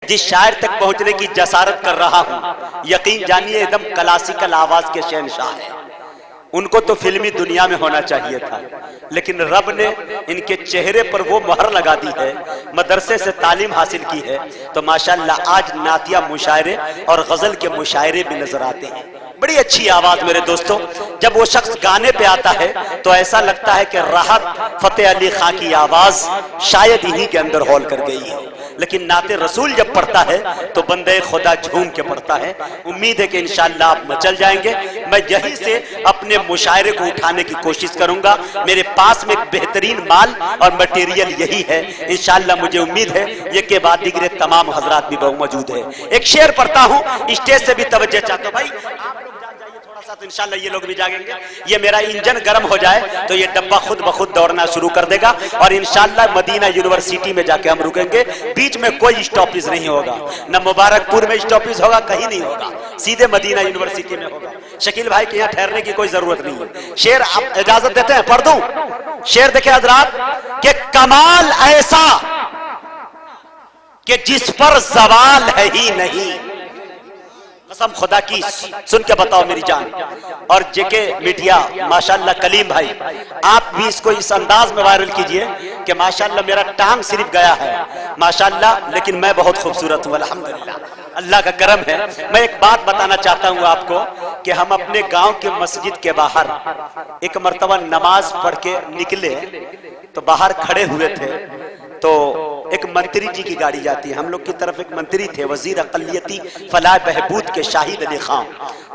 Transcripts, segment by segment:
جس شاعر تک پہنچنے کی جسارت کر رہا ہوں، یقین جانیے ایک دم کلاسیکل آواز کے شہنشاہ ہیں۔ ان کو تو فلمی دنیا میں ہونا چاہیے تھا، لیکن رب نے ان کے چہرے پر وہ مہر لگا دی ہے، مدرسے سے تعلیم حاصل کی ہے، تو ماشاءاللہ آج نعتیہ مشاعرے اور غزل کے مشاعرے بھی نظر آتے ہیں۔ بڑی اچھی آواز میرے دوستوں، جب وہ شخص گانے پہ آتا ہے تو ایسا لگتا ہے کہ راحت فتح علی خان کی آواز شاید ہی کے اندر ہول کر گئی ہے، لیکن نعت رسول جب پڑھتا ہے تو بندے خدا جھوم کے پڑھتا ہے۔ امید ہے کہ انشاءاللہ آپ مچل جائیں گے۔ میں یہی سے اپنے مشاعرے کو اٹھانے کی کوشش کروں گا، میرے پاس میں ایک بہترین مال اور مٹیریل یہی ہے۔ انشاءاللہ مجھے امید ہے یہ کے بعد دیگر تمام حضرات بھی موجود ہے۔ ایک شعر پڑھتا ہوں، اسٹیج سے بھی توجہ چاہتا ہوں۔ بھائی تو انشاءاللہ یہ لوگ بھی جاگیں گے، یہ میرا انجن گرم ہو جائے تو یہ ڈبہ خود بخود دوڑنا شروع کر دے گا، اور انشاءاللہ مدینہ یونیورسٹی میں جا کے ہم رکیں گے۔ بیچ میں کوئی اسٹاپیج نہیں ہوگا، نہ مبارک پور میں اسٹاپیج ہوگا، کہیں نہیں ہوگا، سیدھے مدینہ یونیورسٹی میں ہوگا۔ شکیل بھائی کے یہاں ٹھہرنے کی کوئی ضرورت نہیں ہے۔ شعر آپ اجازت دیتے ہیں پڑھ دوں؟ شعر دیکھیں حضرات کہ کمال ایسا کہ جس پر زوال ہے ہی نہیں، قسم خدا کی سن کے بتاؤ میری جان۔ اور جے میڈیا ماشاءاللہ کلیم بھائی، آپ بھی اس کو اس انداز میں وائرل کیجئے کہ ماشاءاللہ میرا ٹانگ صرف گیا ہے ماشاءاللہ، لیکن میں بہت خوبصورت ہوں الحمدللہ، اللہ کا کرم ہے۔ میں ایک بات بتانا چاہتا ہوں آپ کو کہ ہم اپنے گاؤں کے مسجد کے باہر ایک مرتبہ نماز پڑھ کے نکلے تو باہر کھڑے ہوئے تھے، تو ایک منتری جی کی گاڑی جاتی ہے، ہم لوگ کی طرف ایک منتری تھے، وزیر اقلیتی فلاح بہبود کے شاہد علی خان،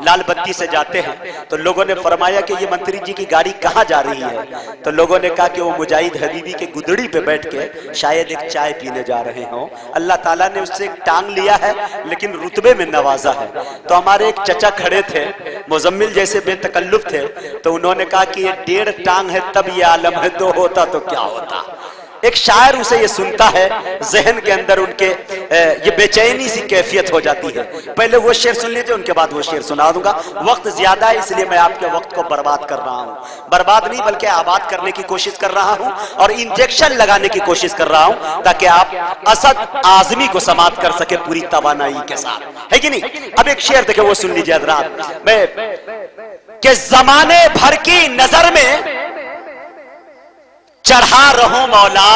لال بتی سے جاتے ہیں، تو لوگوں نے فرمایا کہ یہ منتری جی کی گاڑی کہاں جا رہی ہے؟ تو لوگوں نے کہا کہ وہ مجاہد حبیبی کے گدڑی پہ بیٹھ کے شاید ایک چائے پینے جا رہے ہوں، اللہ تعالیٰ نے اس سے ایک ٹانگ لیا ہے لیکن رتبے میں نوازا ہے۔ تو ہمارے ایک چچا کھڑے تھے، مزمل جیسے بے تکلف تھے، تو انہوں نے کہا کہ یہ 1.5 ٹانگ ہے تب یہ عالم ہے، 2 ہوتا تو کیا ہوتا۔ ایک شاعر اسے یہ سنتا ہے، ذہن کے اندر ان کے یہ بے چینی سی کیفیت ہو جاتی ہے۔ پہلے وہ شعر سن لیجئے، ان کے بعد وہ شعر سنا دوں گا۔ وقت زیادہ ہے اس لیے میں آپ کے وقت کو برباد کر رہا ہوں، برباد نہیں بلکہ آباد کرنے کی کوشش کر رہا ہوں، اور انجیکشن لگانے کی کوشش کر رہا ہوں تاکہ آپ اسد اعظمی کو سماعت کر سکے پوری توانائی کے ساتھ، ہے کہ نہیں؟ اب ایک شعر دیکھیں، وہ سن لیجئے حضرات، میں کہ زمانے بھر کی نظر میں چڑھا رہوں مولا۔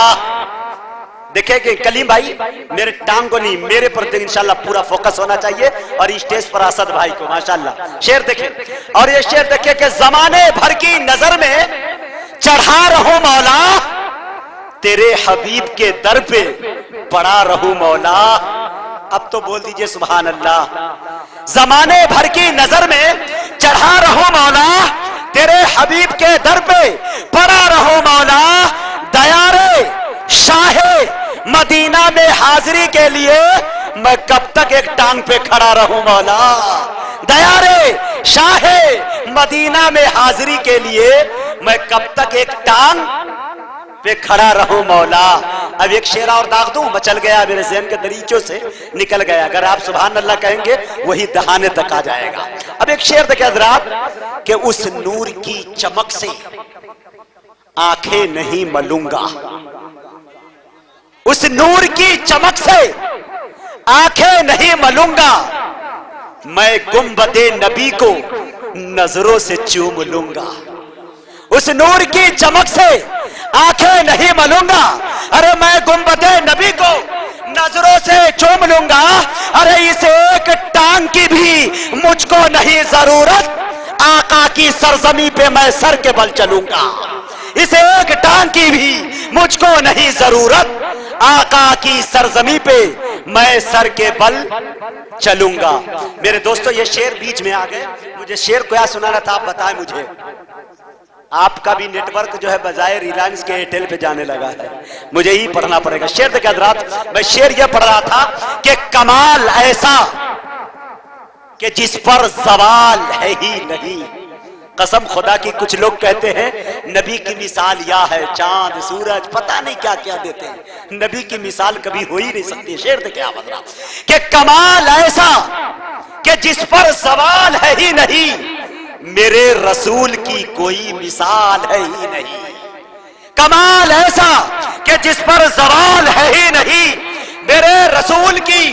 دیکھیں کہ کلیم بھائی میرے ٹانگ کو نہیں، میرے پر انشاءاللہ پورا فوکس ہونا چاہیے، اور اسٹیج پر اسد بھائی کو ماشاءاللہ۔ شعر دیکھیں، اور یہ شعر دیکھیں کہ زمانے بھر کی نظر میں چڑھا رہوں مولا، تیرے حبیب کے در پہ پڑا رہوں مولا۔ اب تو بول دیجئے سبحان اللہ۔ زمانے بھر کی نظر میں چڑھا رہوں مولا، تیرے حبیب کے در پہ پڑا رہو مولا، دیارے شاہ مدینہ میں حاضری کے لیے میں کب تک ایک ٹانگ پہ کھڑا رہوں مولا، دیارے شاہ مدینہ میں حاضری کے لیے میں کب تک ایک ٹانگ پہ کھڑا رہوں مولا۔ اب ایک شعر اور داغ دوں، مچل گیا میرے ذہن کے دریچوں سے نکل گیا، اگر آپ سبحان اللہ کہیں گے وہی دہانے تک آ جائے گا۔ اب ایک شعر دیکھیں حضرات کہ اس نور کی چمک سے آنکھیں نہیں ملوں گا، اس نور کی چمک سے آنکھیں نہیں ملوں گا، میں گنبد نبی کو نظروں سے چوم لوں گا، اس نور کی چمک سے آنکھیں نہیں ملوں گا، ارے میں گنبد نبی کو نظروں سے چوم لوں گا، ارے اس ایک ٹانگ کی بھی مجھ کو نہیں ضرورت، آقا کی سرزمی پہ میں سر کے بل چلوں گا، اس ایک ٹانگ کی بھی مجھ کو نہیں ضرورت، آقا کی سرزمی پہ میں سر کے بل چلوں گا۔ میرے دوستو یہ شعر بیچ میں آ گئے، مجھے شعر کیا سنانا تھا آپ بتائیں مجھے۔ آپ کا بھی نیٹ ورک جو ہے بجائے ریلائنس کے ایئرٹیل پہ جانے لگا ہے، مجھے ہی پڑھنا پڑے گا۔ شعر دیکھیں حضرات، میں شعر یہ پڑھ رہا تھا کہ کمال ایسا کہ جس پر زوال ہے ہی نہیں، قسم خدا کی کچھ لوگ کہتے ہیں نبی کی مثال یا ہے چاند سورج پتہ نہیں کیا کیا دیتے ہیں، نبی کی مثال کبھی ہو ہی نہیں سکتی۔ شعر دیکھیں آپ حضرات کہ کمال ایسا کہ جس پر زوال ہے ہی نہیں، میرے رسول کی کوئی مثال ہے ہی نہیں، کمال ایسا کہ جس پر زوال ہے ہی نہیں، میرے رسول کی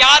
4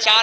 4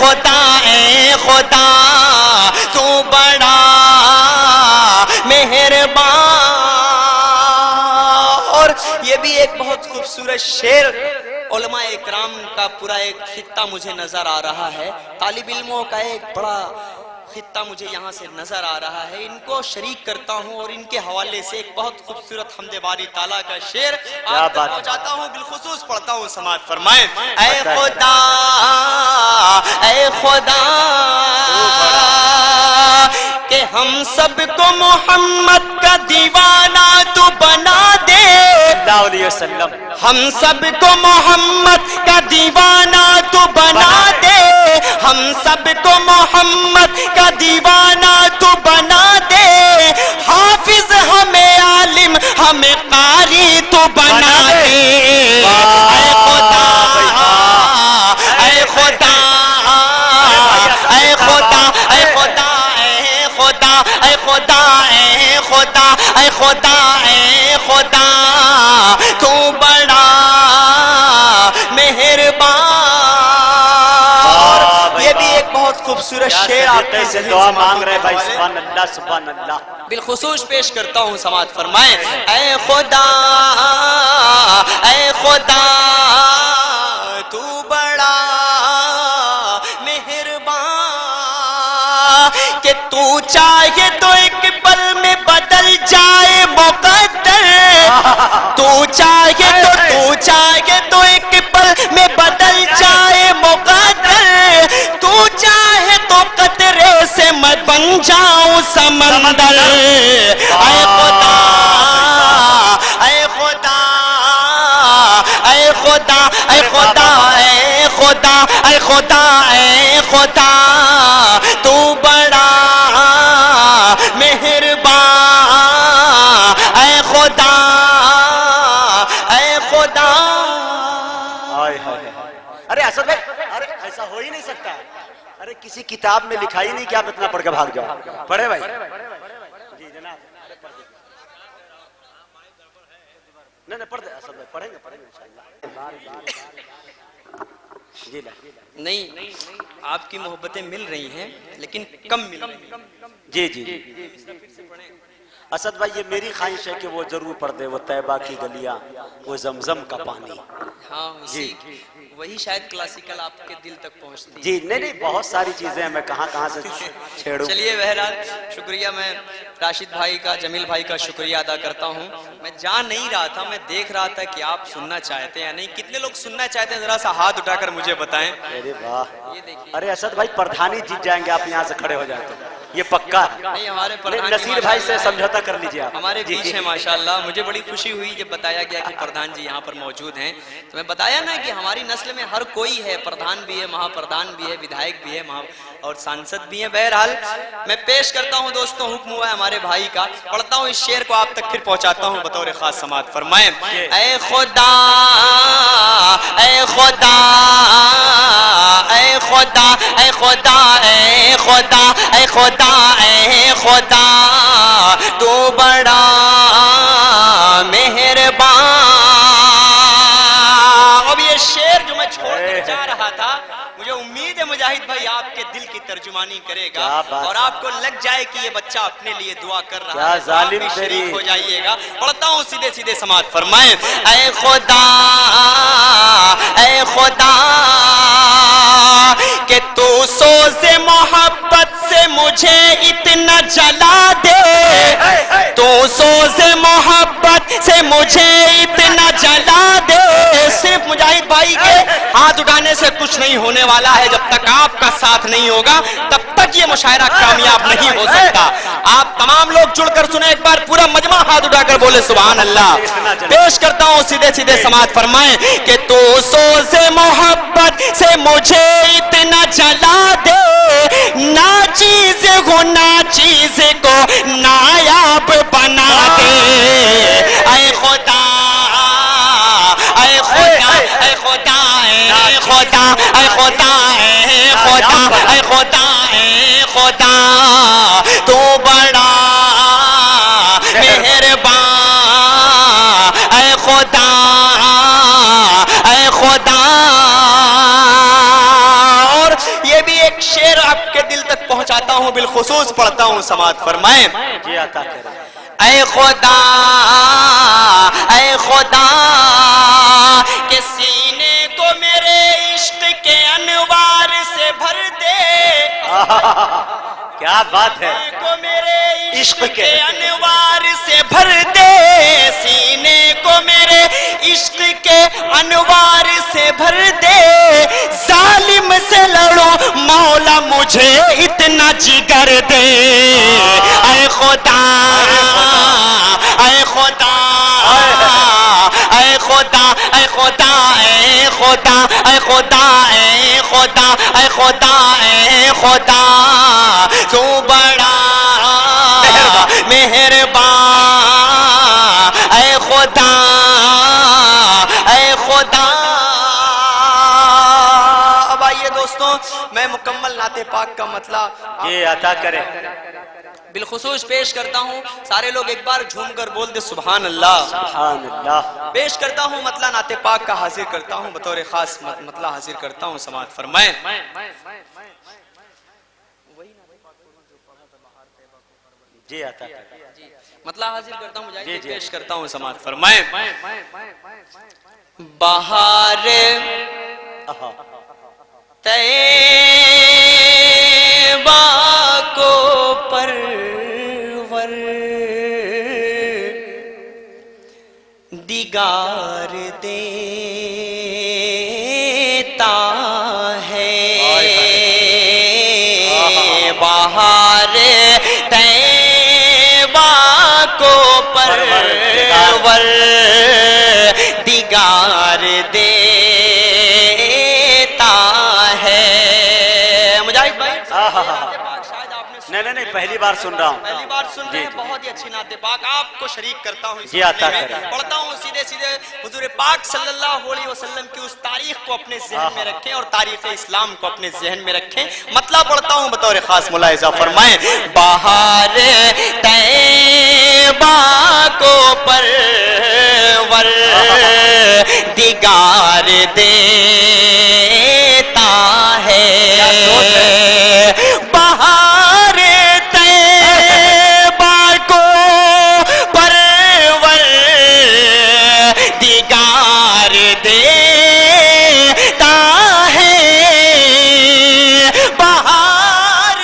خدا اے خدا تو بڑا مہربان. اور یہ بھی ایک بہت خوبصورت شعر علماء اکرام کا پورا ایک خطہ مجھے نظر آ رہا ہے، طالب علموں کا ایک بڑا خطہ مجھے یہاں سے نظر آ رہا ہے. ان کو شریک کرتا ہوں اور ان کے حوالے سے ایک بہت خوبصورت حمد باری تعالیٰ کا شعر آپ تک پہنچاتا ہوں، بالخصوص پڑھتا ہوں. سماعت فرمائیں. اے خدا اے خدا کہ ہم سب کو محمد کا دیوانہ تو بنا دے. اللہ علیہ وسلم. ہم سب کو محمد کا دیوانہ تو بنا دے. ہم سب کو محمد کا دیوانہ تو بنا دے. حافظ ہمیں عالم ہمیں قاری تو بنا دے. اے خدا اے خدا اے خدا اے خدا اے خدا اے خدا اے خدا اے خدا اے خدا تو بڑا مہربان. یہ بھی ایک بہت خوبصورت شعر آپ سے دعا مانگ رہے بھائی. سبحان اللہ سبحان اللہ. بالخصوص پیش کرتا ہوں. سماعت فرمائیں. اے خدا اے خدا تو بڑا مہربان کہ تو چاہے تو ایک پل میں بدل جائے مقدر. تو چاہے تو ایک پل میں بدل جائے مقدر. تو چاہے تو قطرے سے میں بن جاؤں سمندر. اے خدا اے خدا اے خدا اے خدا اے خدا اے خدا اے خدا تو بڑا مہربان. اے خدا اے خدا. ارے اسد بھائی، ارے ایسا ہو ہی نہیں سکتا. ارے کسی کتاب میں لکھا ہی نہیں کہ آپ اتنا پڑھ کے بھاگ جاؤ. پڑھے بھائی. جی جناب. نہیں پڑھ دے اسد بھائی. پڑھیں گے انشاءاللہ. جی نہیں آپ کی محبتیں مل رہی ہیں لیکن کم مل رہی ہیں. جی جی اسد بھائی یہ میری خواہش ہے کہ وہ ضرور پڑھ دے. وہ طیبہ کی گلیاں وہ زمزم کا پانی. ہاں وہی شاید کلاسیکل آپ کے دل تک پہنچتی. جی نہیں بہت ساری چیزیں ہیں، میں کہاں سے چھیڑوں. چلیے بہرحال شکریہ. میں راشد بھائی کا جمیل بھائی کا شکریہ ادا کرتا ہوں. میں جان نہیں رہا تھا، میں دیکھ رہا تھا کہ آپ سننا چاہتے ہیں یا نہیں. کتنے لوگ سننا چاہتے ہیں ذرا سا ہاتھ اٹھا کر مجھے بتائیں. ارے واہ. ارے اسد بھائی پردھانی جیت جائیں گے آپ یہاں سے کھڑے ہو جائیں تو. یہ پکا ہے. نہیں ہمارے پردھان نصیر بھائی سے سمجھوتا کر لیجیے آپ. ہمارے بیچ ہیں ماشاءاللہ. مجھے بڑی خوشی ہوئی جب بتایا گیا کہ پردھان جی یہاں پر موجود ہیں. تو میں بتایا نا کہ ہماری نسل میں ہر کوئی ہے. پردھان بھی ہے، مہا پردھان بھی ہے، ودھائک بھی ہے اور سانسد بھی ہیں. بہرحال میں پیش کرتا ہوں دوستوں، حکم ہوا ہے ہمارے بھائی کا. پڑھتا ہوں اس شعر کو آپ تک پھر پہنچاتا ہوں بطور خاص. سماعت فرمائیں. اے خدا اے خدا اے خدا اے خدا اے خدا اے خدا اے خدا تو بڑا مہربان. اب یہ شعر جو میں چھوڑ کر جا رہا تھا، مجھے امید ہے مجاہد بھائی آپ کے دل کی ترجمانی کرے گا اور آپ کو لگ جائے کہ یہ بچہ اپنے لیے دعا کر رہا ہے. آپ بھی شریک ہو جائیے گا. پڑھتا ہوں سیدھے سیدھے. سماعت فرمائیں. اے خدا اے خدا کہ تو سوز محبت سے مجھے اتنا جلا دے. تو سوز محبت سے مجھے اتنا جلا دے. صرف مجاہد بھائی کے ہاتھ اٹھانے سے کچھ نہیں ہونے والا ہے. جب تک آپ کا ساتھ نہیں ہوگا تب تک یہ مشاعرہ کامیاب نہیں ہو سکتا. آپ تمام لوگ جڑ کر سنیں. ایک بار پورا مجمع ہاتھ اٹھا کر بولے سبحان اللہ. پیش کرتا ہوں سیدھے سیدھے. سماعت فرمائیں کہ تو سوز محبت سے مجھے اتنا جلا دے. نا چیز ہو نا چیز کو نایاب بنا دے. اے خدا اے خدا اے خدا اے خدا اے خدا اے خدا اے خدا اے خدا تو بڑا مہربان. اے خدا اے خدا. اور یہ بھی پڑھتا ہوں بالخصوص پڑھتا ہوں سماعت فرمائیں جی عطا کرے اے خدا کہ سینے کو میرے عشق کے انوار سے بھر دے کیا بات ہے کو میرے عشق کے انوار سے بھر دے سینے کو میرے عشق کے انوار سے بھر دے ظالم سے لڑو مولا مجھے اتنا جگر دے اے خدا اے خدا اے خدا اے خدا اے خدا اے خدا اے خدا اے خدا اے خدا تو بڑا مہربان اے خدا اے خدا اب آئیے دوستوں میں مکمل نعت پاک کا مطلب یہ عطا کرے بالخصوص پیش کرتا ہوں سارے لوگ ایک بار جھوم کر بول دے سبحان اللہ سبحان اللہ پیش کرتا ہوں مطلع نعت پاک کا حاضر کرتا ہوں بطور خاص مطلع حاضر کرتا ہوں سماعت فرمائیں جی عطا کرے مطلع حاضر کرتا ہوں مجھے جی پیش کرتا ہوں سماعت فرمائیں بہار طیبہ کو پرور دیگار دیتا ہے بہار طیبہ کو پرور دیگار دیتا ہے مجاہد بھائی نہیں پہلی بار سن رہا ہوں پہلی بار سن رہے ہیں بہت ہی اچھی نعت پاک آپ کو شریک کرتا ہوں اس جی عطا میں کریں پڑھتا ہوں سیدھے حضور پاک صلی اللہ علیہ وسلم کی اس تاریخ کو اپنے ذہن میں رکھیں اور تاریخ اسلام کو اپنے ذہن میں رکھیں مطلب پڑھتا ہوں بطور خاص ملاحظہ فرمائیں بہار طیبہ کو پرور دیگار دیتا ہے بہار طیبہ کو پرور دیگار دیتا ہے بہار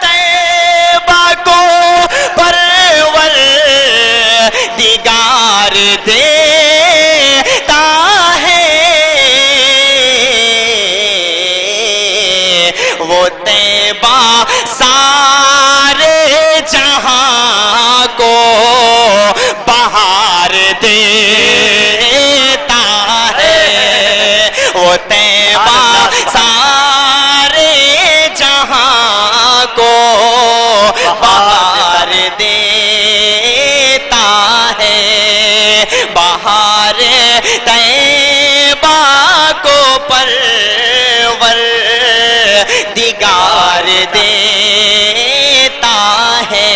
طیبہ کو پرور دیگار دیتا ہے وہ طیبہ سارے جہاں کو بہار دیتا ہے وہ طیبہ سارے جہاں کو بہار دیتا ہے بہار طیبہ کو پرور دیگار دیتا ہے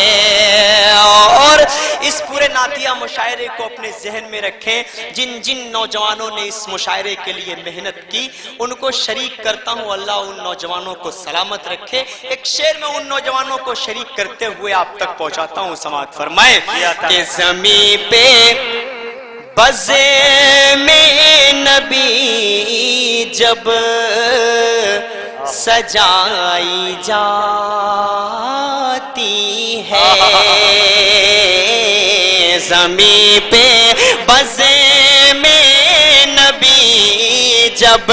اور اس پورے نعتیہ مشاعرے کو اپنے ذہن میں رکھیں جن جن نوجوانوں نے اس مشاعرے کے لیے محنت کی ان کو شریک کرتا ہوں اللہ ان نوجوانوں کو سلامت رکھے ایک شعر میں ان نوجوانوں کو شریک کرتے ہوئے آپ تک پہنچاتا ہوں سماعت فرمائیں کہ زمین پہ بزے میں نبی جب سجائی جاتی ہے زمین پہ بزے میں نبی جب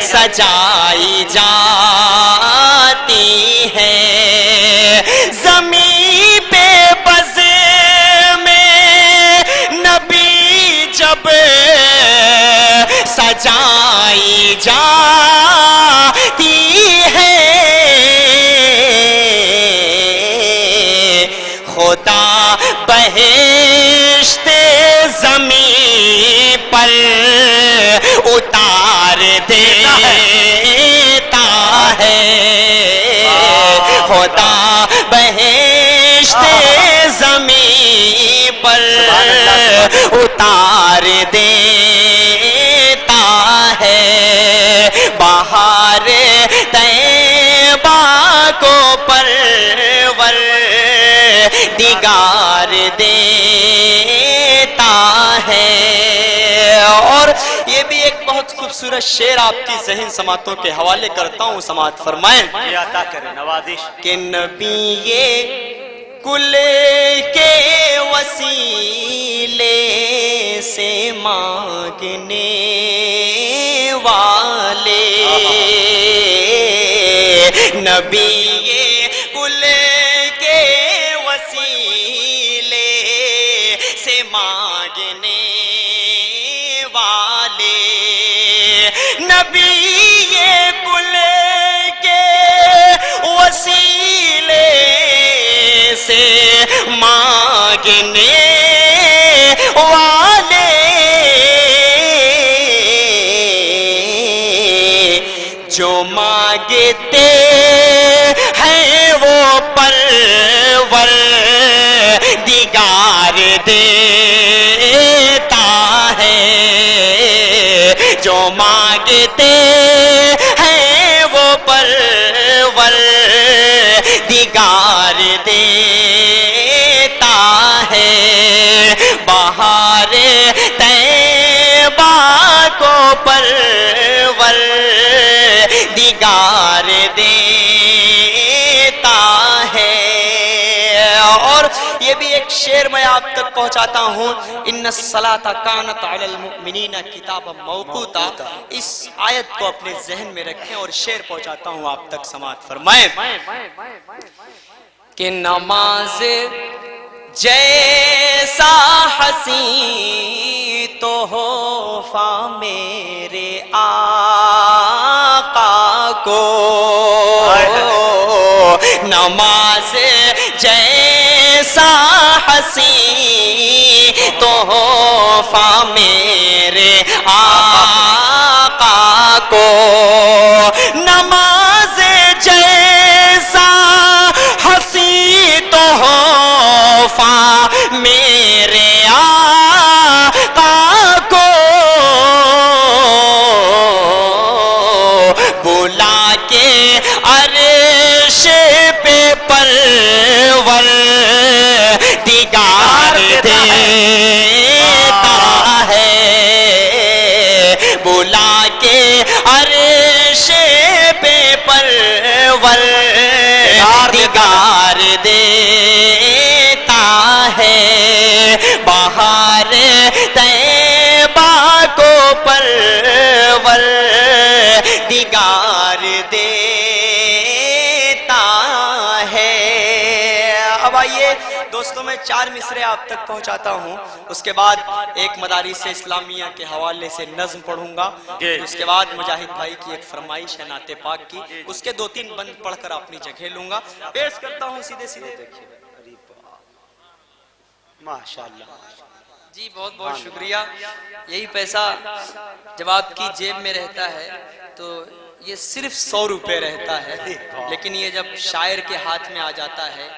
سجائی جاتی ہے زمین پہ بزے میں نبی جب سجائی جاتی ہے خدا بہشت زمین پر اتار دیتا ہے خدا بہشت زمین پر اتار دیتا ہے بہار طیبہ کو دیدار دیتا ہے۔ اور یہ بھی ایک بہت خوبصورت شعر آپ کی ذہن سماعتوں کے حوالے کرتا ہوں، سماعت فرمائیں یہ عطا کرے نوازش کہ نبی یہ کل کے وسیلے سے مانگنے والے، نبی یہ کل کے وسیلے سے مانگنے والے، نبی یہ کل کے وسیلے سے مانگنے والے، جو مانگتے ہیں وہ پروردگار دیتا ہے، جو مانگتے ہیں وہ پروردگار دیتا ہے۔ بہار طیبہ کو پروردگار دیتا ہے۔ اور یہ بھی ایک شعر میں آپ تک پہنچاتا ہوں، ان الصلاۃ کانت علی المؤمنین کتابا موقوتا، اس آیت کو اپنے ذہن میں رکھیں اور شعر پہنچاتا ہوں آپ تک، سماعت فرمائیں کہ نماز جیسا حسین تحفہ میرے آقا کو، نماز جیسا حسین تحفہ میرے آقا کو، نماز جیسا حسین تحفہ میرے آقا کو، بلا کے عرش پہ پروردگار دیتا ہے، بلا کے عرش پہ پروردگار دیتا ہے، بہار طیبہ کو پروردگار دیتا ہے۔ اب آئیے دوستوں میں 4 مصرے آپ تک پہنچاتا ہوں، اس کے بعد ایک مدارس اسلامیہ کے حوالے سے نظم پڑھوں گا، اس کے بعد مجاہد بھائی کی ایک فرمائش ہے نعت پاک کی، اس کے 2-3 بند پڑھ کر اپنی جگہ لوں گا، پیش کرتا ہوں سیدھے سیدھے۔ دیکھیے ماشاءاللہ جی، بہت بہت شکریہ۔ یہی پیسہ جب آپ کی جیب میں رہتا ہے تو یہ صرف 100 روپے رہتا ہے، لیکن یہ جب شاعر کے ہاتھ میں آ جاتا ہے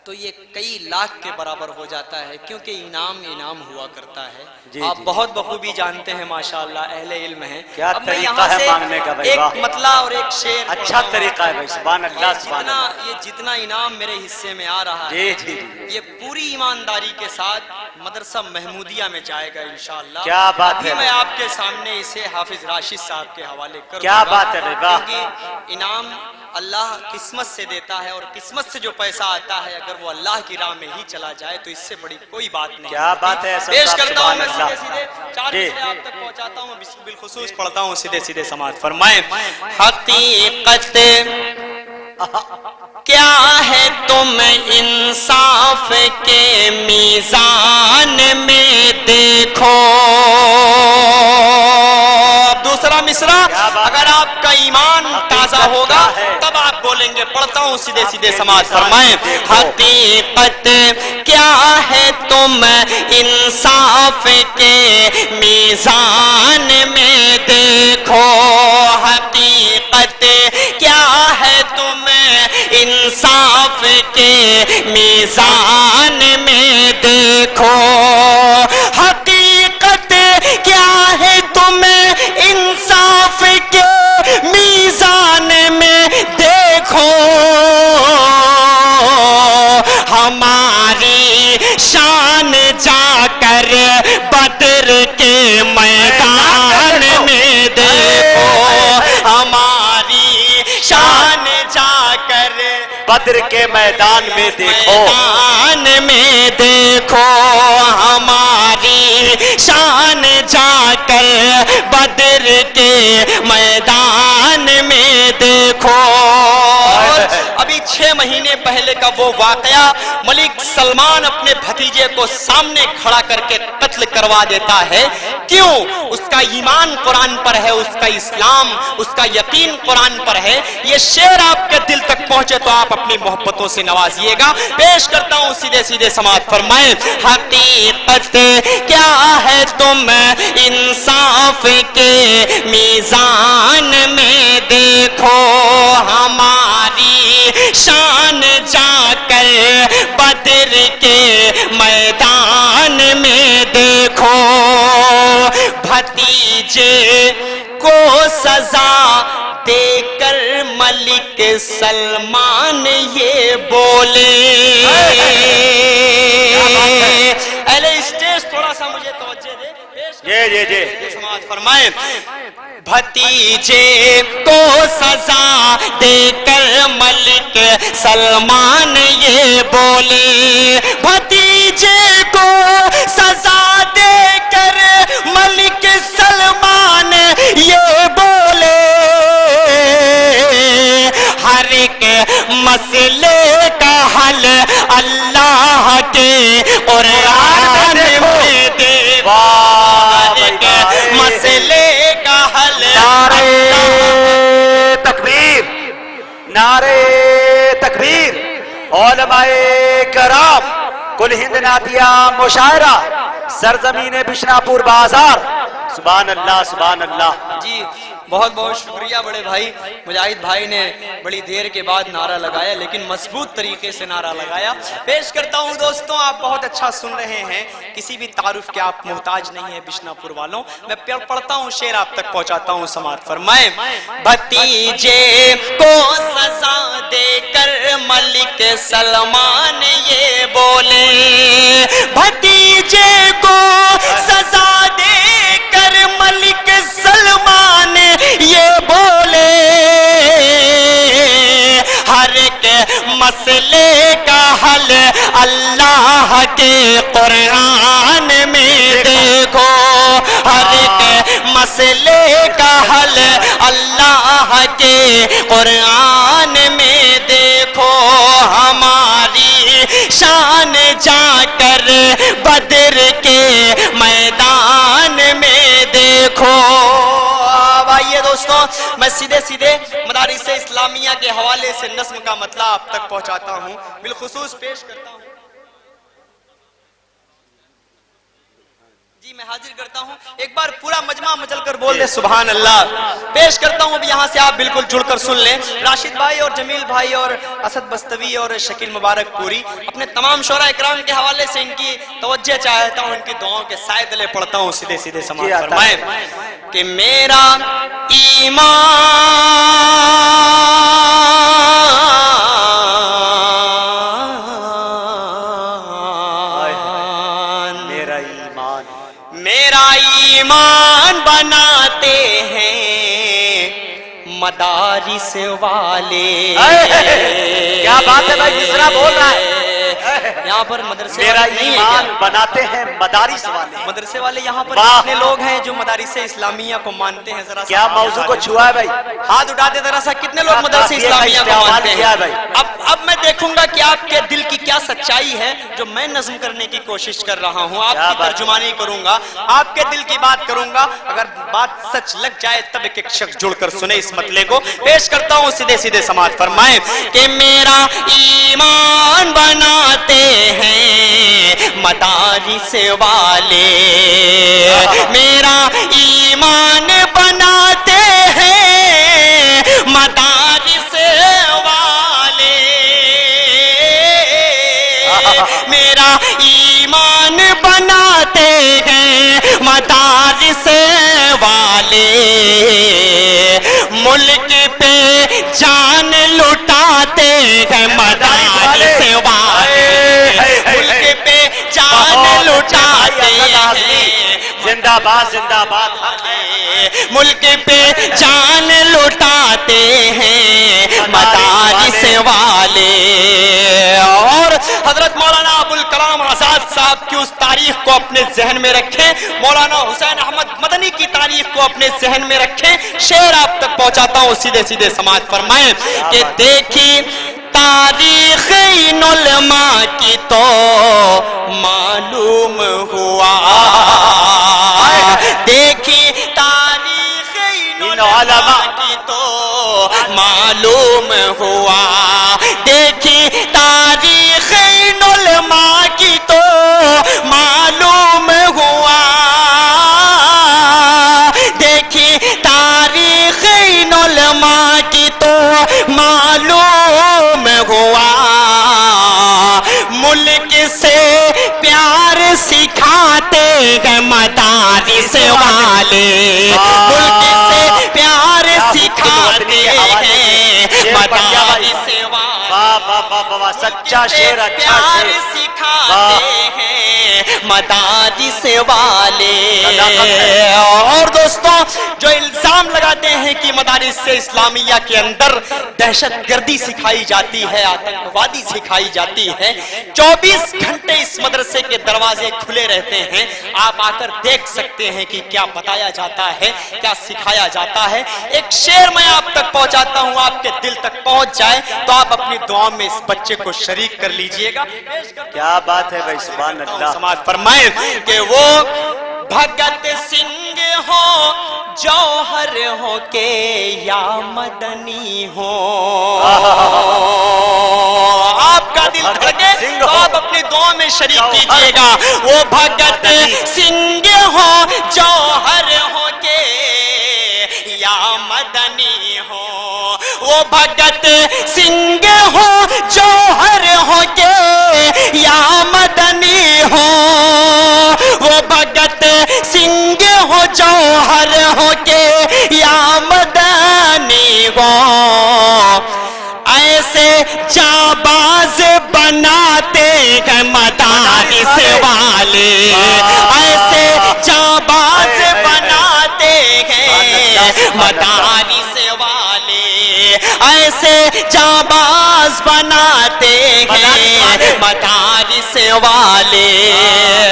تو یہ کئی لاکھ کے برابر ہو جاتا ہے، کیونکہ انعام ہوا کرتا ہے۔ آپ بہت بخوبی جانتے ہیں، ماشاءاللہ اہل علم ہیں۔ کیا اب میں طریقہ یہاں ہے سے مانگنے کا بھائی، ایک واہ، مطلع اور ایک شعر اچھا طریقہ ہے بھائی، سبحان اللہ سبحان اللہ۔ یہ جتنا انعام میرے حصے میں آ رہا ہے، جی جی یہ پوری ایمانداری کے ساتھ مدرسہ محمودیہ میں جائے گا انشاءاللہ۔ کیا بات ہے، میں آپ کے سامنے اسے حافظ راشد صاحب کے حوالے کر کیا بات ہے بھائی، واہ۔ کیونکہ انعام اللہ قسمت سے دیتا ہے، اور قسمت سے جو پیسہ آتا ہے اگر وہ اللہ کی راہ میں ہی چلا جائے تو اس سے بڑی کوئی بات نہیں۔ کیا بات ہے، پیش کرتا ہوں میں سبحان سیدھے سیدھے 4 جی۔ مصرے آپ تک پہنچاتا ہوں، بالخصوص پڑھتا ہوں، سیدھے سیدھے سماعت فرمائیں۔ حقیقت کیا ہے تم انصاف کے میزان میں دیکھو۔ دوسرا مصرع، اگر آپ کا ایمان تازہ ہوگا تب آپ بولیں گے، پڑھتا ہوں سیدھے سیدھے سماعت فرمائیں۔ حقیقت کیا ہے تم انصاف کے میزان میں دیکھو، حقیقت کیا ہے تم انصاف کے میزان میں دیکھو، حقیقت کیا ہے تم انصاف کے میزان میں دیکھو، ہماری بدر کے میدان میں دیکھو، میدان میں دیکھو ہماری شان جا کر، بدر کے میدان میں دیکھو۔ ابھی 6 مہینے پہلے کا وہ واقعہ، ملک سلمان اپنے بھتیجے کو سامنے کھڑا کر کے قتل کروا دیتا ہے۔ کیوں؟ اس کا ایمان قرآن پر ہے، اس کا اسلام، اس کا یقین قرآن پر ہے۔ یہ شعر آپ کے دل تک پہنچے تو آپ اپنی محبتوں سے نوازیے گا۔ پیش کرتا ہوں سیدھے سیدھے سماعت فرمائیں۔ حقیقت کیا ہے تم انصاف کے میزان میں دیکھو، ہماری شان جا کر بدر کے میدان میں دیکھو۔ بھتیجے کو سزا دے کر ملک سلمان یہ بولے۔ اہل اسٹیج تھوڑا سا مجھے توجہ دے، جی سماعت فرمائیں۔ بھتیجے کو سزا دے کر ملک سلمان یہ بولے، بھتیجے کو سزا دے کر ملک سلمان یہ بولے، ہر ایک مسئلے کا حل اللہ کے قرآن میں دیکھو، ہر ایک مسئلے کا حل نعرے تکبیر، نعرے تکبیر، علماء کرام، کل ہند نعتیہ مشاعرہ، سرزمین بشناپور بازار، سبحان اللہ سبحان اللہ۔ جی بہت بہت شکریہ بڑے بھائی، مجاہد بھائی نے بڑی دیر کے بعد نعرہ لگایا، لیکن مضبوط طریقے سے نعرہ لگایا۔ پیش کرتا ہوں دوستوں، آپ بہت اچھا سن رہے ہیں، کسی بھی تعارف کے آپ محتاج نہیں ہیں بشناپور والوں۔ میں پڑھتا ہوں شعر آپ تک پہنچاتا ہوں، سماعت فرمائیں۔ بھتیجے کو سزا دے کر ملک سلمان یہ بولے، بھتیجے کو سزا دے کر ملک سلمان یہ بولے، ہر ایک مسئلے کا حل اللہ کے قرآن میں دیکھو، ہر ایک مسئلے کا حل اللہ کے قرآن میں دیکھو، ہماری شان جا کر بدر کے میدان میں دیکھو۔ آئیے دوستوں، میں سیدھے سیدھے مدارس اسلامیہ کے حوالے سے نظم کا مطلب آپ تک پہنچاتا ہوں، بالخصوص پیش کرتا ہوں۔ جی میں حاضر کرتا ہوں، ایک بار پورا مجمع مچل کر بول دے سبحان اللہ۔ پیش کرتا ہوں، اب یہاں سے آپ بالکل جڑ کر سن لیں۔ راشد بھائی اور جمیل بھائی اور اسد بستوی اور شکیل مبارک پوری، اپنے تمام شعراء اکرام کے حوالے سے ان کی توجہ چاہتا ہوں، ان کی دعاؤں کے سائے تلے پڑھتا ہوں، سیدھے سیدھے سماعت فرمائیں کہ میرا ایمان بناتے ہیں مدارس والے۔ کیا بات ہے بھائی، کس طرح بول رہا ہے؟ یہاں پر مدرسے میرا والے نہیں ایمان ہیں، بناتے ہیں مدارس والے۔ مدرسے والے یہاں پر واہ۔ کتنے لوگ ہیں جو مدارس اسلامیہ کو مانتے ہیں؟ ذرا کیا موضوع کو چھوا ہے بھائی؟ ہاتھ اٹھا دے ذرا سا، کتنے لوگ مدرسے اسلامیہ کو مانتے ہیں؟ اب میں دیکھوں گا کہ آپ کے دل کی کیا سچائی ہے جو میں نظم کرنے کی کوشش کر رہا ہوں۔ آپ کی ترجمانی کروں گا، آپ کے دل کی بات کروں گا، اگر بات سچ لگ جائے تب ایک ایک شخص جڑ کر سنے اس مطلب کو۔ پیش کرتا ہوں، سیدھے سیدھے سماعت فرمائیں کہ میرا ایمان بناتے ہیں مدارس والے، میرا ایمان بناتے ہیں مدارس والے، میرا ایمان بناتے ہیں مدارس والے، ملک پہ جان لٹاتے ہیں مدارس والے، ملک پہ جان لٹاتے ہیں زندہ باد زندہ باد ملک پہ جان لٹاتے ہیں مدارس والے. اور حضرت مولانا ابوالکلام آزاد صاحب کی اس تاریخ کو اپنے ذہن میں رکھیں, مولانا حسین احمد مدنی کی تاریخ کو اپنے ذہن میں رکھیں. شعر آپ تک پہنچاتا ہوں, سیدھے سیدھے سماعت فرمائیں کہ دیکھی تاریخ ان علماء کی تو معلوم ہوا, دیکھی تاریخ ان علماء کی تو معلوم ہوا, دیکھی تاریخ ان علماء کی تو معلوم ہوا, دیکھی تاریخ ان علماء کی تو معلوم ہوا, ملک سے پیار سکھاتے ہیں مدارس والے, ملک سے پیار سکھاتے ہیں مدارس والے, سچا شعر, اچھا پیار شعر. سکھاتے ہیں مدارس والے. اور دوستوں جو الزام لگاتے ہیں کہ مدارس اسلامیہ کے اندر دہشت گردی سکھائی جاتی ہے, آتنکوادی سکھائی جاتی ہے, 24 گھنٹے اس مدرسے کے دروازے کھلے رہتے ہیں. آپ آ کر دیکھ سکتے ہیں کہ کیا بتایا جاتا ہے, کیا سکھایا جاتا ہے. ایک شعر میں آپ تک پہنچاتا ہوں, آپ کے دل تک پہنچ جائے تو آپ اپنی دعاؤں میں اس بچے کو شریک کر لیجئے گا. کیا بات ہے بھائی, سبحان اللہ. سماعت فرمائیں کہ وہ بھگت سنگھ ہو, جوہر ہو کے یا مدنی ہو, آپ کا دل دھڑکے تو آپ اپنی دعا میں شریک کیجئے گا. وہ بھگت سنگھ ہو, جوہر ہو کے یا مدنی ہو, وہ بھگت سنگھ ہو, جوہر ہو کے یا مدنی ہو, وہ بھگت سنگھ ہو, جوہر ہو کے یا مدنی ہو, ایسے جانباز بناتے ہیں مدارس والے, ایسے جانباز بناتے ہیں مدارس والے, ایسے جانباز بناتے ہیں مدارس والے.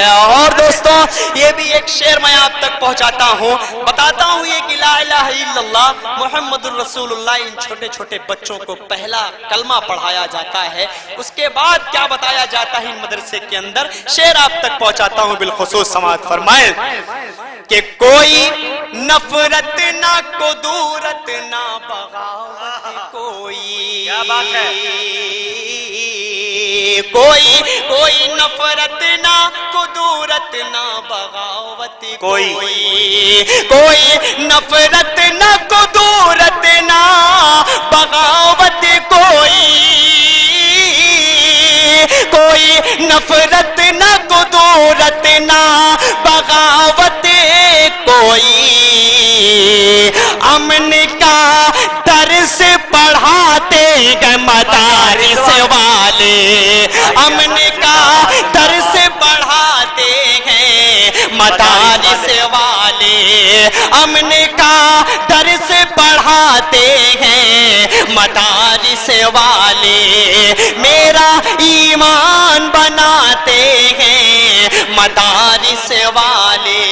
اور دوستوں یہ بھی ایک شعر میں آپ تک پہنچاتا ہوں, بتاتا ہوں یہ کہ لا الہ الا اللہ محمد الرسول اللہ, ان چھوٹے چھوٹے بچوں کو پہلا کلمہ پڑھایا جاتا ہے, اس کے بعد کیا بتایا جاتا ہے ان مدرسے کے اندر. شعر آپ تک پہنچاتا ہوں, بالخصوص سماعت فرمائیں کہ کوئی نفرت نہ قدورت نہ بغاوت, کوئی کیا بات ہے, کوئی نفرت نہ قدورت نہ بغاوت, کوئی نفرت نہ قدورت نہ بغاوت, کوئی نفرت نہ قدورت نہ بغاوت, کوئی امن کا درس پڑھاتے ہیں مدارس والے, امن کا درس پڑھاتے ہیں مدارس والے, امن کا درس پڑھاتے ہیں مدارس والے, میرا ایمان بناتے ہیں مدارس والے.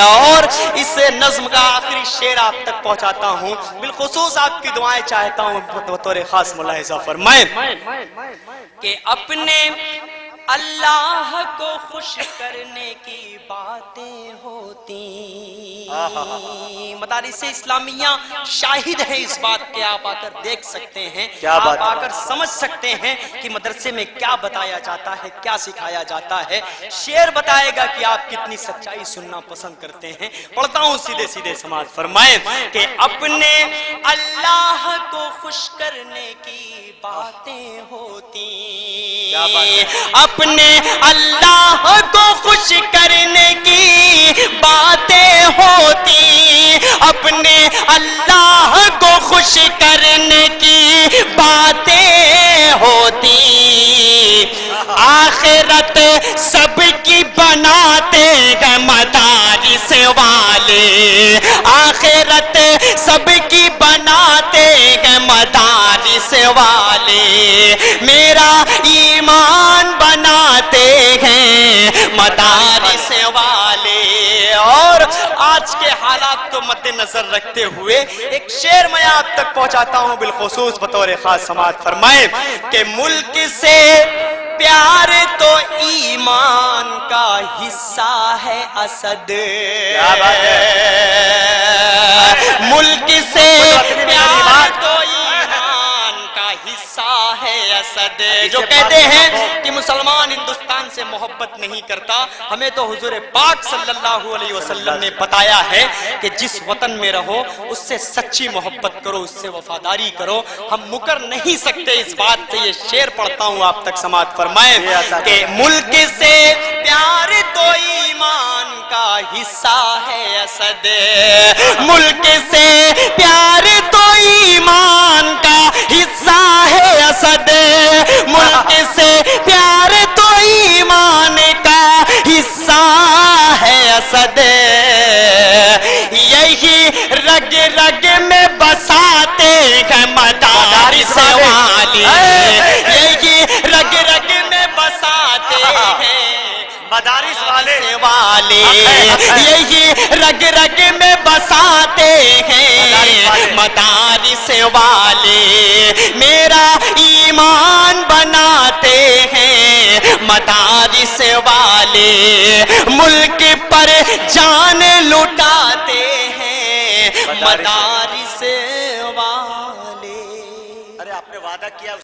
اور اس نظم کا آخری شعر آپ تک پہنچاتا ہوں, بالخصوص آپ کی دعائیں چاہتا ہوں بطور خاص ملاحظہ فرمائیں کہ اپنے اللہ کو خوش کرنے کی باتیں ہوتی. مدارس اسلامیہ شاہد ہے اس بات کے, آپ آ کر دیکھ سکتے ہیں, آپ آ کر سمجھ سکتے ہیں کہ مدرسے میں کیا بتایا جاتا ہے, کیا سکھایا جاتا ہے. شعر بتائے گا کہ آپ کتنی سچائی سننا پسند کرتے ہیں. پڑھتا ہوں, سیدھے سیدھے سماعت فرمائیں کہ اپنے اللہ کو خوش کرنے کی باتیں ہوتی, اپنے اللہ کو خوش کرنے کی باتیں ہوتی, اپنے اللہ کو خوش کرنے کی باتیں ہوتی, آخرت سب کی بناتے ہیں مدارس آخرت سب کی بناتے ہیں مدارس والے، میرا ایمان بناتے ہیں مدارس والے۔ اور آج کے حالات کو مد نظر رکھتے ہوئے ایک شعر میں آپ تک پہنچاتا ہوں بالخصوص بطور خاص سماعت فرمائیں کہ ملک سے پیار تو ایمان کا حصہ ہے اسد، ملک سے پیار تو ایمان کا حصہ ہے اسد۔ جو کہتے ہیں کہ مسلمان ہندوستان سے محبت نہیں کرتا، ہمیں تو حضور پاک صلی اللہ علیہ وسلم نے بتایا ہے کہ جس وطن میں رہو اس سے سچی محبت کرو، اس سے وفاداری کرو۔ ہم مکر نہیں سکتے اس بات سے۔ یہ شعر پڑھتا ہوں آپ تک سماعت فرمائیں کہ ملک سے پیار تو ایمان کا حصہ ہے اسد، ملک سے پیار تو ایمان کا حصہ ہے اسد، ملک سے پیار تو ایمان کا حصہ ہے اسد، یہی رگ رگ میں بساتے ہیں مدارس والے، یہی رگ رگ میں بساتے ہیں مدارس والے، یہی رگ رگ میں بساتے ہیں مدارس والے، میرا ایمان بناتے ہیں مدارس والے، ملک پر جان لٹاتے ہیں مدارس والے۔ ارے آپ نے وعدہ کیا